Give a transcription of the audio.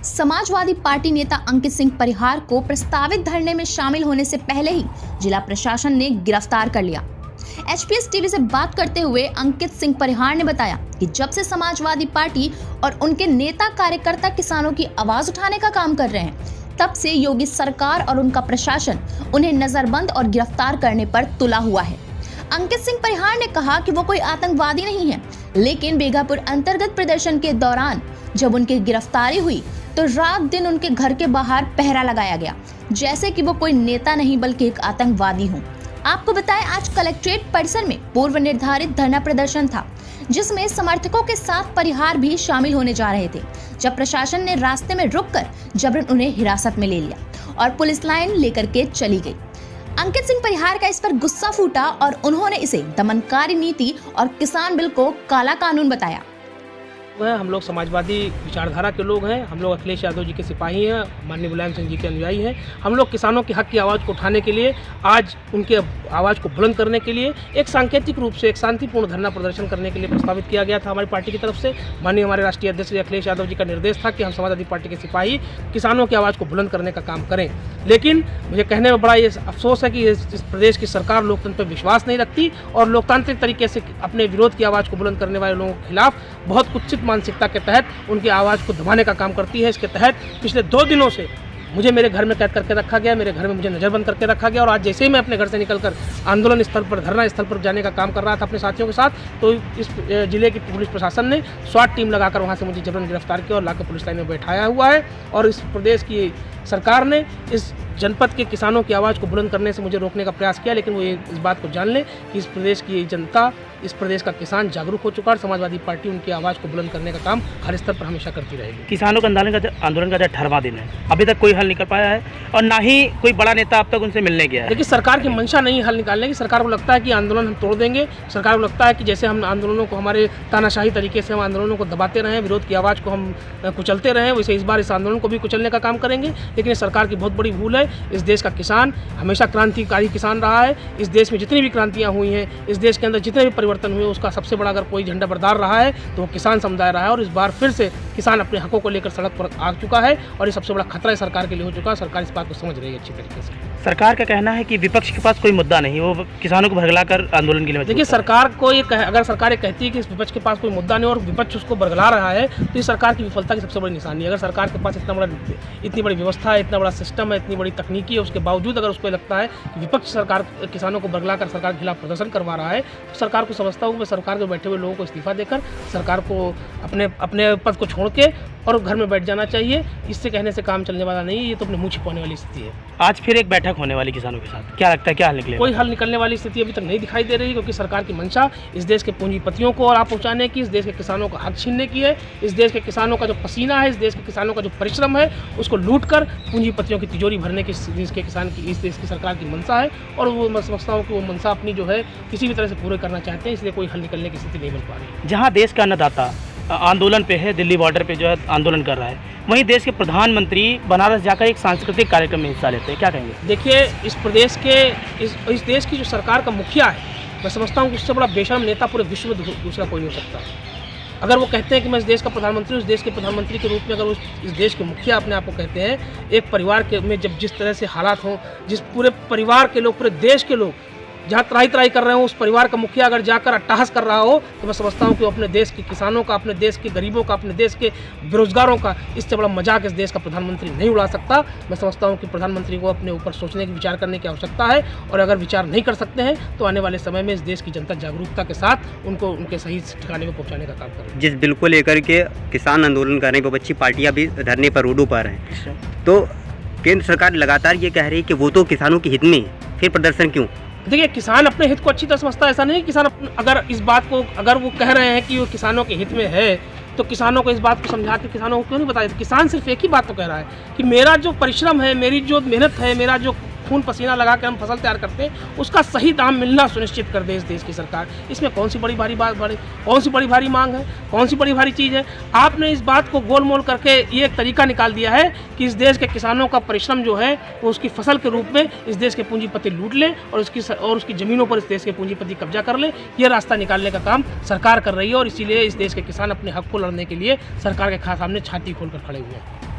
Samajwadi party नेता अंकित सिंह परिहार को प्रस्तावित धरने में शामिल होने से पहले ही जिला प्रशासन ने गिरफ्तार कर लिया। एचपीएस टीवी से बात करते हुए अंकित सिंह परिहार ने बताया कि जब से समाजवादी पार्टी और उनके नेता कार्यकर्ता किसानों की आवाज उठाने का काम कर रहे हैं, तब से योगी सरकार और उनका प्रशासन उन्हें नजरबंद और गिरफ्तार करने पर तुला हुआ है। अंकित सिंह परिहार ने कहा कि वो कोई आतंकवादी नहीं है, लेकिन बेगापुर अंतर्गत प्रदर्शन के दौरान जब उनकी गिरफ्तारी हुई तो रात दिन उनके घर के बाहर पहरा लगाया गया, जैसे कि वो कोई नेता नहीं बल्कि एक आतंकवादी हो। आपको बताएं, आज कलेक्ट्रेट परिसर में पूर्व निर्धारित धरना प्रदर्शन था, जिसमें समर्थकों के साथ परिहार भी शामिल होने जा रहे थे, जब प्रशासन ने रास्ते में रुककर जबरन उन्हें हिरासत में ले लिया और पुलिस लाइन लेकर के चली गई। अंकित सिंह परिहार का इस पर गुस्सा फूटा और उन्होंने इसे दमनकारी नीति और किसान बिल को काला कानून बताया। हम लोग समाजवादी विचारधारा के लोग हैं, हम लोग अखिलेश यादव जी के सिपाही हैं, माननीय मुलायम सिंह जी के अनुयायी हैं। हम लोग किसानों के हक की आवाज़ को उठाने के लिए, आज उनके आवाज़ को बुलंद करने के लिए एक सांकेतिक रूप से एक शांतिपूर्ण धरना प्रदर्शन करने के लिए प्रस्तावित किया गया था हमारी पार्टी की तरफ से। माननीय हमारे राष्ट्रीय अध्यक्ष अखिलेश यादव जी का निर्देश था कि हम समाजवादी पार्टी के सिपाही किसानों की आवाज़ को बुलंद करने का काम करें। लेकिन मुझे कहने में बड़ा ये अफसोस है कि इस प्रदेश की सरकार लोकतंत्र पर विश्वास नहीं रखती और लोकतांत्रिक तरीके से अपने विरोध की आवाज़ को बुलंद करने वाले लोगों के खिलाफ बहुत कुत्सित मानसिकता के तहत उनकी आवाज़ को दबाने का काम करती है। इसके तहत पिछले 2 दिनों से मुझे मेरे घर में कैद करके रखा गया, मेरे घर में मुझे नज़रबंद करके रखा गया और आज जैसे ही मैं अपने घर से निकलकर आंदोलन स्थल पर, धरना स्थल पर जाने का काम कर रहा था अपने साथियों के साथ, तो इस जिले की पुलिस प्रशासन ने स्वाट टीम लगाकर वहाँ से मुझे जबरन गिरफ्तार किया और लाकर पुलिस लाइन में बैठाया हुआ है। और इस प्रदेश की सरकार ने इस जनपद के किसानों की आवाज़ को बुलंद करने से मुझे रोकने का प्रयास किया, लेकिन वो इस बात को जान लें कि इस प्रदेश की जनता, इस प्रदेश का किसान जागरूक हो चुका है और समाजवादी पार्टी उनकी आवाज़ को बुलंद करने का काम हर स्तर पर हमेशा करती रहेगी। किसानों के आंदोलन का 18वां दिन है, अभी तक कोई हल निकल पाया है और ना ही कोई बड़ा नेता अब तक उनसे मिलने गया है। लेकिन सरकार की मंशा नहीं हल निकालने की। सरकार को लगता है कि आंदोलन हम तोड़ देंगे। सरकार को लगता है कि जैसे हम आंदोलनों को, हमारे तानाशाही तरीके से हम आंदोलनों को दबाते रहे, विरोध की आवाज़ को हम कुचलते रहे, वैसे इस बार इस आंदोलन को भी कुचलने का काम करेंगे। लेकिन सरकार की बहुत बड़ी भूल है। इस देश का किसान हमेशा क्रांतिकारी किसान रहा है। इस देश में जितनी भी क्रांतियाँ हुई हैं, इस देश के अंदर जितने भी परिवर्तन हुए, उसका सबसे बड़ा अगर कोई झंडा बरदार रहा है तो वो किसान समुदाय रहा है। और इस बार फिर से किसान अपने हकों को लेकर सड़क पर आ चुका है और ये सबसे बड़ा खतरा सरकार के लिए हो चुका है। सरकार इस बात को समझ रही है अच्छी तरीके से। सरकार का कहना है कि विपक्ष के पास कोई मुद्दा नहीं, वो किसानों को भरगलाकर आंदोलन के लिए। देखिए, सरकार को ये अगर सरकार ये कहती है कि इस विपक्ष के पास कोई मुद्दा नहीं और विपक्ष उसको बरगला रहा है, तो ये सरकार की विफलता की सबसे बड़ी निशानी है। अगर सरकार के पास इतनी बड़ी व्यवस्था है, इतना बड़ा सिस्टम है, इतनी बड़ी तकनीकी है, उसके बावजूद अगर उसको लगता है कि विपक्ष सरकार किसानों को बरगलाकर सरकार के खिलाफ प्रदर्शन करवा रहा है, तो सरकार को समझता हूँ मैं सरकार के बैठे हुए लोगों को इस्तीफा देकर सरकार को अपने पद को छोड़ के और घर में बैठ जाना चाहिए। इससे कहने से काम चलने वाला नहीं है, ये तो अपने मुँह छिपाने वाली स्थिति है। आज फिर एक बैठक होने वाली किसानों के साथ, क्या लगता है क्या हल निकलेगा? कोई हल निकलने वाली स्थिति अभी तक नहीं दिखाई दे रही, क्योंकि सरकार की मंशा इस देश के पूंजीपतियों को लाभ पहुंचाने की, इस देश के किसानों का हक छीनने की है। इस देश के किसानों का जो पसीना है, इस देश के किसानों का जो परिश्रम है, उसको लूट कर पूंजीपतियों की तिजोरी भरने की इस देश की सरकार की मंशा है। और वो मैं समझता हूँ कि वो मंशा अपनी जो है किसी भी तरह से पूरे करना चाहते हैं, इसलिए कोई हल निकलने की स्थिति नहीं बन पा रही। जहाँ देश का अन्नदाता आंदोलन पे है, दिल्ली बॉर्डर पे जो है आंदोलन कर रहा है, वहीं देश के प्रधानमंत्री बनारस जाकर एक सांस्कृतिक कार्यक्रम में हिस्सा लेते हैं, क्या कहेंगे? देखिए, इस प्रदेश के इस देश की जो सरकार का मुखिया है, मैं समझता हूँ कि उससे बड़ा बेशर्म नेता पूरे विश्व में दूसरा कोई नहीं हो सकता। अगर वो कहते हैं कि मैं इस देश का प्रधानमंत्री, उस देश के प्रधानमंत्री के रूप में अगर इस देश के मुखिया अपने आप को कहते हैं, एक परिवार के में जब जिस तरह से हालात हों, जिस पूरे परिवार के लोग, पूरे देश के लोग जहाँ त्राही कर रहे हो, उस परिवार का मुखिया अगर जाकर अट्टहास कर रहा हो, तो मैं समझता हूँ कि वो अपने देश के किसानों का, अपने देश के गरीबों का, अपने देश के बेरोजगारों का इससे बड़ा मजाक इस देश का प्रधानमंत्री नहीं उड़ा सकता। मैं समझता हूँ कि प्रधानमंत्री को अपने ऊपर सोचने की, विचार करने की आवश्यकता है। और अगर विचार नहीं कर सकते हैं तो आने वाले समय में इस देश की जनता जागरूकता के साथ उनको उनके सही ठिकाने में पहुँचाने का काम करें। जिस बिल को लेकर के किसान आंदोलन कर रहे हैं, विपक्षी पार्टियाँ भी धरने पर रोडों पर हैं, तो केंद्र सरकार लगातार ये कह रही है कि वो तो किसानों के हित में है, फिर प्रदर्शन क्यों? देखिए, किसान अपने हित को अच्छी तरह समझता है। ऐसा नहीं, किसान अगर इस बात को, अगर वो कह रहे हैं कि वो किसानों के हित में है, तो किसानों को इस बात को समझा के किसानों को क्यों नहीं बताया? किसान सिर्फ एक ही बात तो कह रहा है कि मेरा जो परिश्रम है, मेरी जो मेहनत है, मेरा जो खून पसीना लगा के हम फसल तैयार करते हैं, उसका सही दाम मिलना सुनिश्चित कर दे इस देश की सरकार। इसमें कौन सी बड़ी भारी मांग है, कौन सी बड़ी भारी चीज़ है? आपने इस बात को गोलमोल करके ये एक तरीका निकाल दिया है कि इस देश के किसानों का परिश्रम जो है वो उसकी फसल के रूप में इस देश के पूंजीपति लूट लें और उसकी ज़मीनों पर इस देश के पूंजीपति कब्जा कर लें। ये रास्ता निकालने का काम सरकार कर रही है और इसीलिए इस देश के किसान अपने हक को लड़ने के लिए सरकार के सामने छाती खोलकर खड़े हुए हैं।